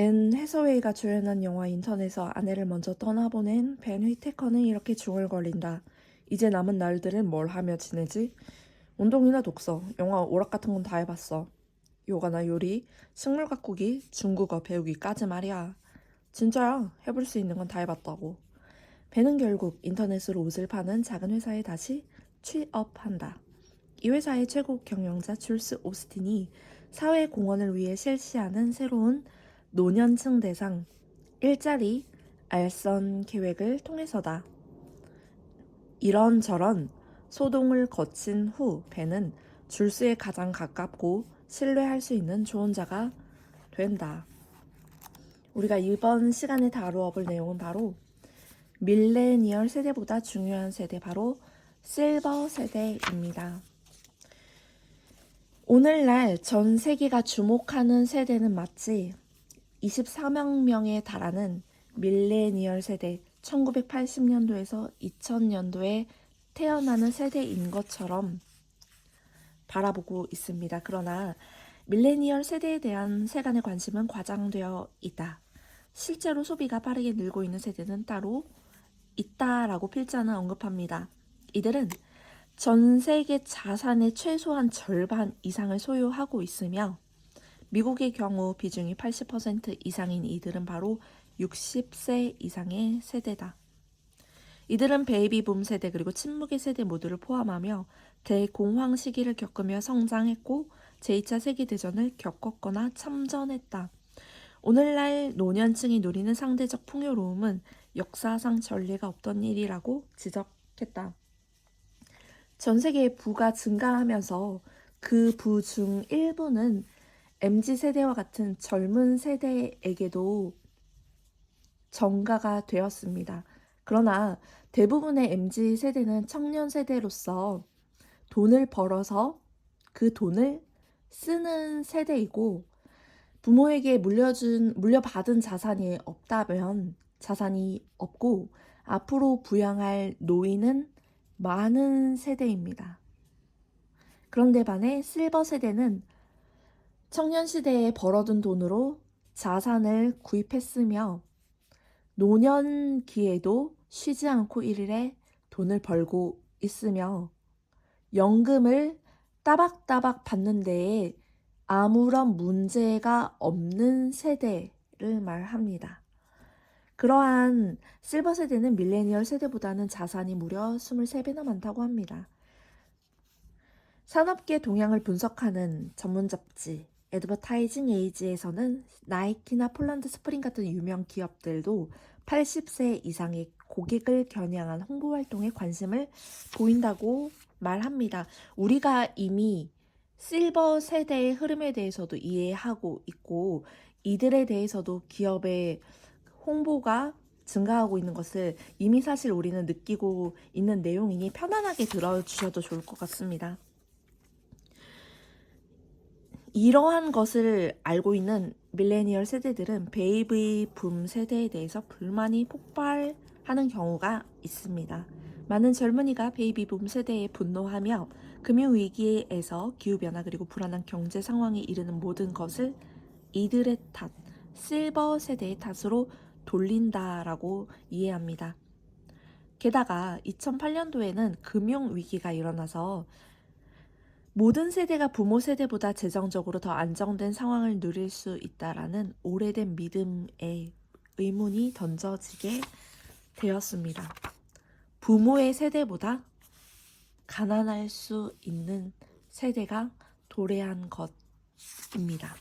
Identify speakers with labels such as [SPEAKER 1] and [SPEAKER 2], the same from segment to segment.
[SPEAKER 1] 앤 해서웨이가 주연한 영화 인턴에서 아내를 먼저 떠나보낸 벤 휘테커는 이렇게 중얼거린다. 이제 남은 날들은 뭘 하며 지내지? 운동이나 독서, 영화, 오락 같은 건 다 해봤어. 요가나 요리, 식물 가꾸기, 중국어 배우기까지 말이야. 진짜야, 해볼 수 있는 건 다 해봤다고. 벤은 결국 인터넷으로 옷을 파는 작은 회사에 다시 취업한다. 이 회사의 최고 경영자 줄스 오스틴이 사회 공헌을 위해 실시하는 새로운 노년층 대상 일자리 알선 계획을 통해서다. 이런저런 소동을 거친 후 벤은 줄스에 가장 가깝고 신뢰할 수 있는 조언자가 된다. 우리가 이번 시간에 다루어 볼 내용은 바로 밀레니얼 세대보다 중요한 세대, 바로 실버 세대입니다. 오늘날 전 세계가 주목하는 세대는 마치 24만 명에 달하는 밀레니얼 세대, 1980년도에서 2000년도에 태어나는 세대인 것처럼 바라보고 있습니다. 그러나 밀레니얼 세대에 대한 세간의 관심은 과장되어 있다. 실제로 소비가 빠르게 늘고 있는 세대는 따로 있다라고 필자는 언급합니다. 이들은 전 세계 자산의 최소한 절반 이상을 소유하고 있으며 미국의 경우 비중이 80% 이상인 이들은 바로 60세 이상의 세대다. 이들은 베이비붐 세대 그리고 침묵의 세대 모두를 포함하며 대공황 시기를 겪으며 성장했고 제2차 세계대전을 겪었거나 참전했다. 오늘날 노년층이 누리는 상대적 풍요로움은 역사상 전례가 없던 일이라고 지적했다. 전 세계의 부가 증가하면서 그 부 중 일부는 MZ세대와 같은 젊은 세대에게도 전가가 되었습니다. 그러나 대부분의 MZ세대는 청년 세대로서 돈을 벌어서 그 돈을 쓰는 세대이고 부모에게 물려받은 자산이 없다면 자산이 없고 앞으로 부양할 노인은 많은 세대입니다. 그런데 반해 실버 세대는 청년 시대에 벌어둔 돈으로 자산을 구입했으며 노년기에도 쉬지 않고 일일에 돈을 벌고 있으며 연금을 따박따박 받는 데에 아무런 문제가 없는 세대를 말합니다. 그러한 실버 세대는 밀레니얼 세대보다는 자산이 무려 23배나 많다고 합니다. 산업계 동향을 분석하는 전문 잡지 애드버타이징 에이지에서는 나이키나 폴란드 스프링 같은 유명 기업들도 80세 이상의 고객을 겨냥한 홍보 활동에 관심을 보인다고 말합니다. 우리가 이미 실버 세대의 흐름에 대해서도 이해하고 있고 이들에 대해서도 기업의 홍보가 증가하고 있는 것을 이미 사실 우리는 느끼고 있는 내용이니 편안하게 들어주셔도 좋을 것 같습니다. 이러한 것을 알고 있는 밀레니얼 세대들은 베이비붐 세대에 대해서 불만이 폭발하는 경우가 있습니다. 많은 젊은이가 베이비붐 세대에 분노하며 금융위기에서 기후변화 그리고 불안한 경제 상황에 이르는 모든 것을 이들의 탓, 실버 세대의 탓으로 돌린다라고 이해합니다. 게다가 2008년도에는 금융위기가 일어나서 모든 세대가 부모 세대보다 재정적으로 더 안정된 상황을 누릴 수 있다라는 오래된 믿음에 의문이 던져지게 되었습니다. 부모의 세대보다 가난할 수 있는 세대가 도래한 것입니다.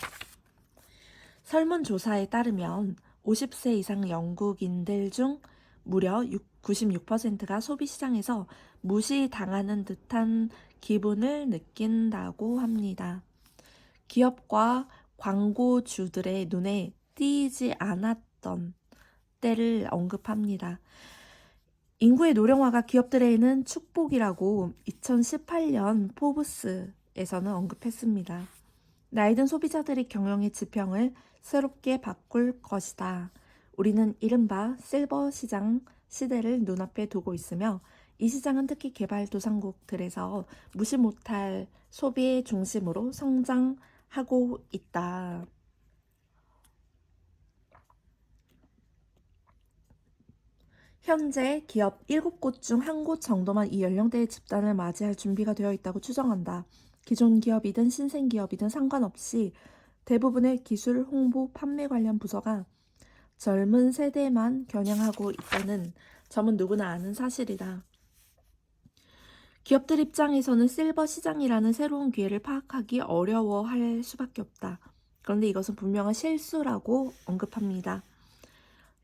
[SPEAKER 1] 설문조사에 따르면 50세 이상 영국인들 중 무려 96%가 소비시장에서 무시당하는 듯한 기분을 느낀다고 합니다. 기업과 광고주들의 눈에 띄지 않았던 때를 언급합니다. 인구의 노령화가 기업들에게는 축복이라고 2018년 포브스에서는 언급했습니다. 나이든 소비자들이 경영의 지평을 새롭게 바꿀 것이다. 우리는 이른바 실버 시장 시대를 눈앞에 두고 있으며 이 시장은 특히 개발도상국들에서 무시 못할 소비의 중심으로 성장하고 있다. 현재 기업 7곳 중 1곳 정도만 이 연령대의 집단을 맞이할 준비가 되어 있다고 추정한다. 기존 기업이든 신생 기업이든 상관없이 대부분의 기술, 홍보, 판매 관련 부서가 젊은 세대만 겨냥하고 있다는 점은 누구나 아는 사실이다. 기업들 입장에서는 실버 시장이라는 새로운 기회를 파악하기 어려워할 수밖에 없다. 그런데 이것은 분명한 실수라고 언급합니다.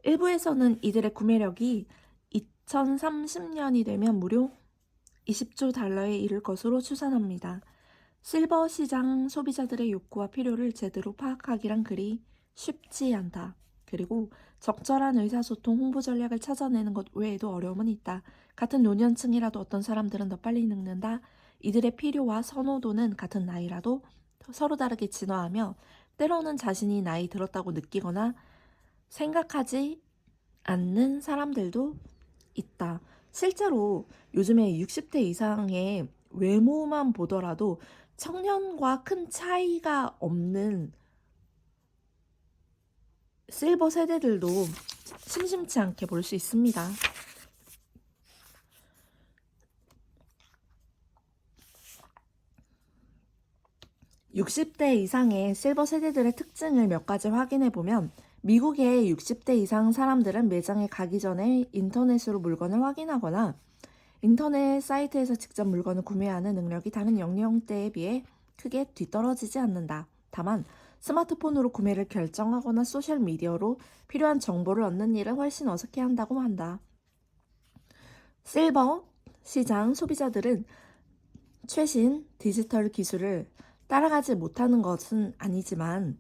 [SPEAKER 1] 일부에서는 이들의 구매력이 2030년이 되면 무려 20조 달러에 이를 것으로 추산합니다. 실버 시장 소비자들의 욕구와 필요를 제대로 파악하기란 그리 쉽지 않다. 그리고 적절한 의사소통 홍보 전략을 찾아내는 것 외에도 어려움은 있다. 같은 노년층이라도 어떤 사람들은 더 빨리 늙는다. 이들의 필요와 선호도는 같은 나이라도 서로 다르게 진화하며 때로는 자신이 나이 들었다고 느끼거나 생각하지 않는 사람들도 있다. 실제로 요즘에 60대 이상의 외모만 보더라도 청년과 큰 차이가 없는 실버 세대들도 심심치 않게 볼 수 있습니다. (60대) 이상의 실버 세대들의 특징을 몇 가지 확인해 보면 미국의 60대 이상 사람들은 매장에 가기 전에 인터넷으로 물건을 확인하거나 인터넷 사이트에서 직접 물건을 구매하는 능력이 다른 연령대에 비해 크게 뒤떨어지지 않는다. 다만 스마트폰으로 구매를 결정하거나 소셜미디어로 필요한 정보를 얻는 일은 훨씬 어색해 한다고 한다. 실버 시장 소비자들은 최신 디지털 기술을 따라가지 못하는 것은 아니지만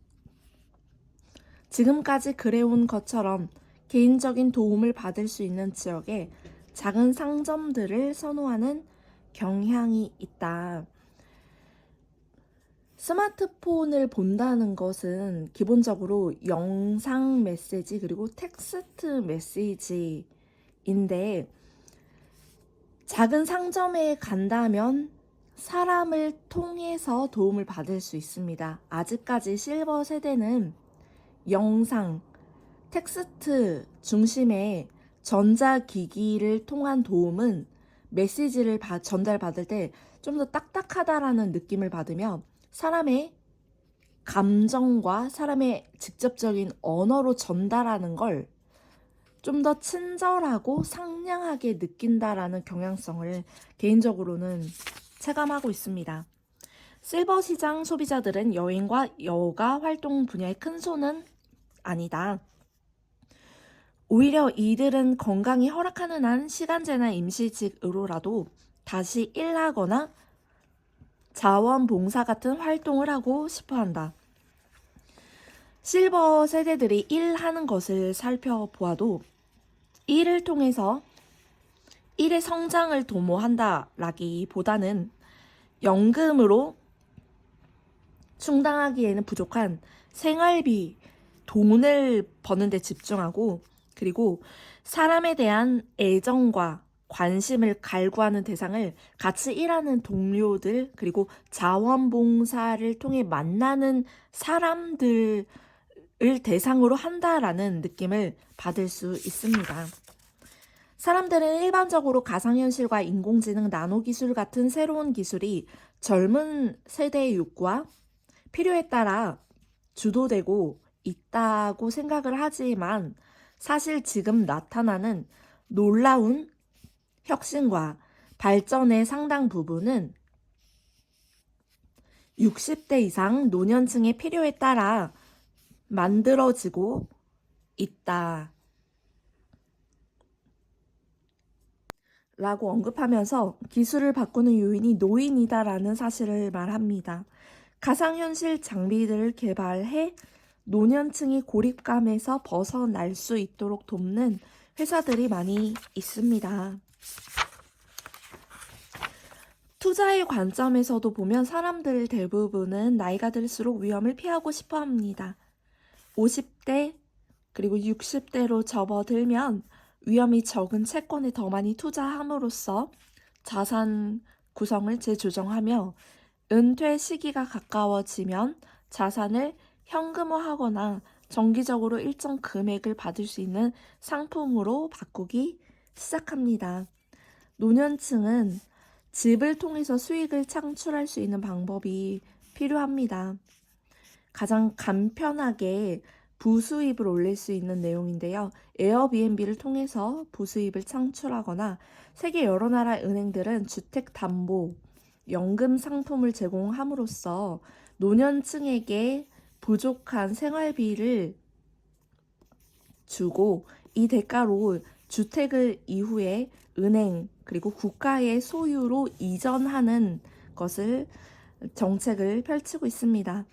[SPEAKER 1] 지금까지 그래온 것처럼 개인적인 도움을 받을 수 있는 지역에 작은 상점들을 선호하는 경향이 있다. 스마트폰을 본다는 것은 기본적으로 영상 메시지 그리고 텍스트 메시지인데 작은 상점에 간다면 사람을 통해서 도움을 받을 수 있습니다. 아직까지 실버 세대는 영상, 텍스트 중심의 전자기기를 통한 도움은 메시지를 전달받을 때 좀 더 딱딱하다라는 느낌을 받으며 사람의 감정과 사람의 직접적인 언어로 전달하는 걸 좀 더 친절하고 상냥하게 느낀다라는 경향성을 개인적으로는 체감하고 있습니다. 실버 시장 소비자들은 여행과 여가 활동 분야의 큰 손은 아니다. 오히려 이들은 건강이 허락하는 한 시간제나 임시직으로라도 다시 일하거나 자원봉사 같은 활동을 하고 싶어 한다. 실버 세대들이 일하는 것을 살펴보아도 일을 통해서 일의 성장을 도모한다라기보다는 연금으로 충당하기에는 부족한 생활비, 돈을 버는 데 집중하고 그리고 사람에 대한 애정과 관심을 갈구하는 대상을 같이 일하는 동료들 그리고 자원봉사를 통해 만나는 사람들을 대상으로 한다라는 느낌을 받을 수 있습니다. 사람들은 일반적으로 가상현실과 인공지능, 나노기술 같은 새로운 기술이 젊은 세대의 욕구와 필요에 따라 주도되고 있다고 생각을 하지만 사실 지금 나타나는 놀라운 혁신과 발전의 상당 부분은 60대 이상 노년층의 필요에 따라 만들어지고 있다. 라고 언급하면서 기술을 바꾸는 요인이 노인이다라는 사실을 말합니다. 가상현실 장비들을 개발해 노년층이 고립감에서 벗어날 수 있도록 돕는 회사들이 많이 있습니다. 투자의 관점에서도 보면 사람들 대부분은 나이가 들수록 위험을 피하고 싶어 합니다. 50대 그리고 60대로 접어들면 위험이 적은 채권에 더 많이 투자함으로써 자산 구성을 재조정하며 은퇴 시기가 가까워지면 자산을 현금화하거나 정기적으로 일정 금액을 받을 수 있는 상품으로 바꾸기 시작합니다. 노년층은 집을 통해서 수익을 창출할 수 있는 방법이 필요합니다. 가장 간편하게 부수입을 올릴 수 있는 내용인데요. 에어비앤비를 통해서 부수입을 창출하거나 세계 여러 나라 은행들은 주택담보, 연금 상품을 제공함으로써 노년층에게 부족한 생활비를 주고 이 대가로 주택을 이후에 은행 그리고 국가의 소유로 이전하는 것을 정책을 펼치고 있습니다.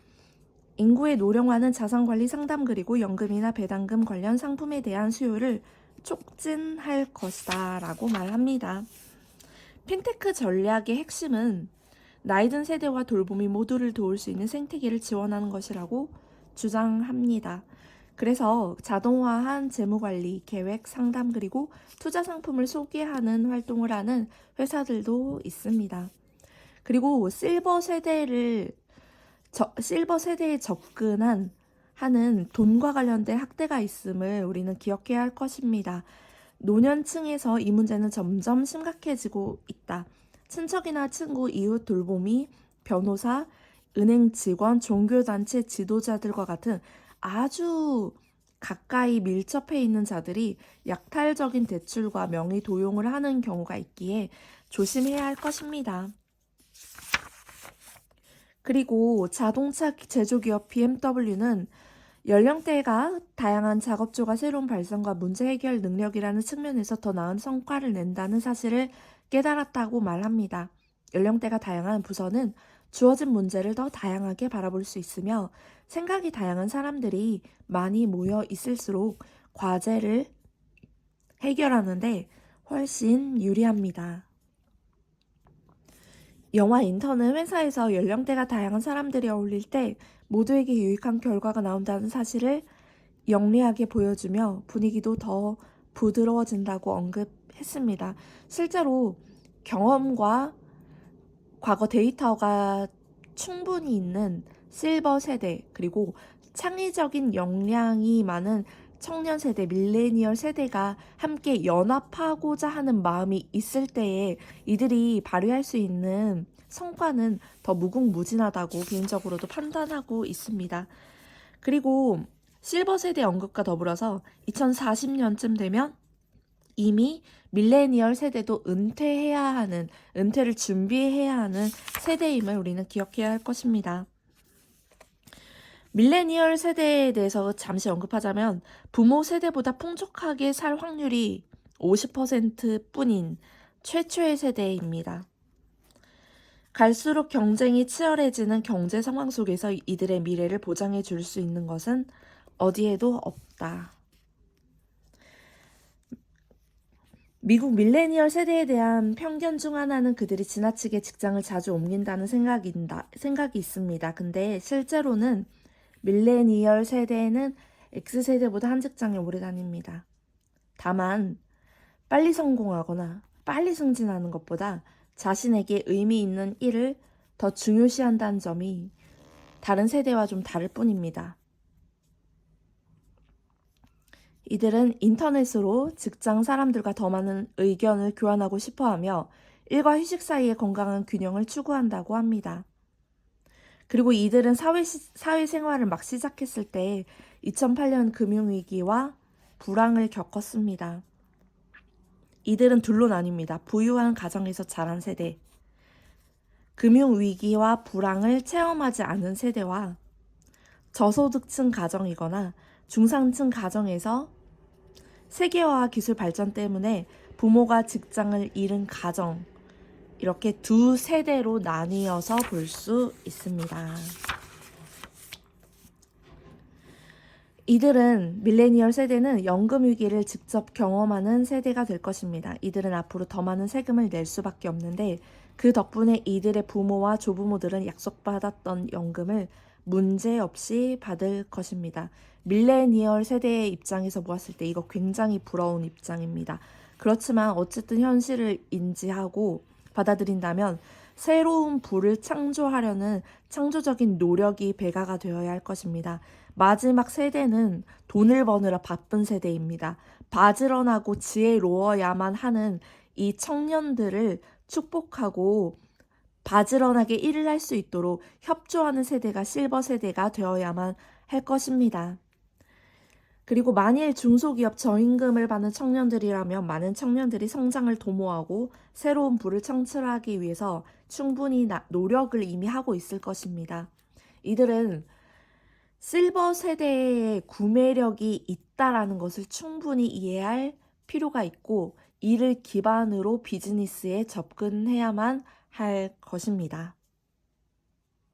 [SPEAKER 1] 인구의 노령화는 자산관리 상담 그리고 연금이나 배당금 관련 상품에 대한 수요를 촉진할 것이다 라고 말합니다. 핀테크 전략의 핵심은 나이든 세대와 돌봄이 모두를 도울 수 있는 생태계를 지원하는 것이라고 주장합니다. 그래서 자동화한 재무관리, 계획, 상담 그리고 투자 상품을 소개하는 활동을 하는 회사들도 있습니다. 그리고 실버 세대에 접근한 하는 돈과 관련된 학대가 있음을 우리는 기억해야 할 것입니다. 노년층에서 이 문제는 점점 심각해지고 있다. 친척이나 친구, 이웃 돌보미, 변호사, 은행 직원, 종교단체 지도자들과 같은 아주 가까이 밀접해 있는 자들이 약탈적인 대출과 명의 도용을 하는 경우가 있기에 조심해야 할 것입니다. 그리고 자동차 제조기업 BMW는 연령대가 다양한 작업조가 새로운 발상과 문제 해결 능력이라는 측면에서 더 나은 성과를 낸다는 사실을 깨달았다고 말합니다. 연령대가 다양한 부서는 주어진 문제를 더 다양하게 바라볼 수 있으며 생각이 다양한 사람들이 많이 모여 있을수록 과제를 해결하는데 훨씬 유리합니다. 영화 인턴은 회사에서 연령대가 다양한 사람들이 어울릴 때 모두에게 유익한 결과가 나온다는 사실을 영리하게 보여주며 분위기도 더 부드러워진다고 언급했습니다. 실제로 경험과 과거 데이터가 충분히 있는 실버 세대 그리고 창의적인 역량이 많은 청년 세대, 밀레니얼 세대가 함께 연합하고자 하는 마음이 있을 때에 이들이 발휘할 수 있는 성과는 더 무궁무진하다고 개인적으로도 판단하고 있습니다. 그리고 실버 세대 언급과 더불어서 2040년쯤 되면 이미 밀레니얼 세대도 은퇴를 준비해야 하는 세대임을 우리는 기억해야 할 것입니다. 밀레니얼 세대에 대해서 잠시 언급하자면 부모 세대보다 풍족하게 살 확률이 50%뿐인 최초의 세대입니다. 갈수록 경쟁이 치열해지는 경제 상황 속에서 이들의 미래를 보장해 줄 수 있는 것은 어디에도 없다. 미국 밀레니얼 세대에 대한 편견 중 하나는 그들이 지나치게 직장을 자주 옮긴다는 생각이 있습니다. 근데 실제로는 밀레니얼 세대는 X세대보다 한 직장에 오래 다닙니다. 다만 빨리 성공하거나 빨리 승진하는 것보다 자신에게 의미 있는 일을 더 중요시한다는 점이 다른 세대와 좀 다를 뿐입니다. 이들은 인터넷으로 직장 사람들과 더 많은 의견을 교환하고 싶어하며 일과 휴식 사이의 건강한 균형을 추구한다고 합니다. 그리고 이들은 사회생활을 막 시작했을 때 2008년 금융위기와 불황을 겪었습니다. 이들은 둘로 나뉩니다. 부유한 가정에서 자란 세대, 금융위기와 불황을 체험하지 않은 세대와 저소득층 가정이거나 중산층 가정에서 세계화와 기술 발전 때문에 부모가 직장을 잃은 가정, 이렇게 두 세대로 나뉘어서 볼 수 있습니다. 이들은 밀레니얼 세대는 연금 위기를 직접 경험하는 세대가 될 것입니다. 이들은 앞으로 더 많은 세금을 낼 수밖에 없는데 그 덕분에 이들의 부모와 조부모들은 약속받았던 연금을 문제없이 받을 것입니다. 밀레니얼 세대의 입장에서 보았을 때 이거 굉장히 부러운 입장입니다. 그렇지만 어쨌든 현실을 인지하고 받아들인다면 새로운 부를 창조하려는 창조적인 노력이 배가가 되어야 할 것입니다. 마지막 세대는 돈을 버느라 바쁜 세대입니다. 바지런하고 지혜로워야만 하는 이 청년들을 축복하고 바지런하게 일을 할 수 있도록 협조하는 세대가 실버 세대가 되어야만 할 것입니다. 그리고 만일 중소기업 저임금을 받는 청년들이라면 많은 청년들이 성장을 도모하고 새로운 부를 창출하기 위해서 충분히 노력을 이미 하고 있을 것입니다. 이들은 실버 세대의 구매력이 있다라는 것을 충분히 이해할 필요가 있고 이를 기반으로 비즈니스에 접근해야만 할 것입니다.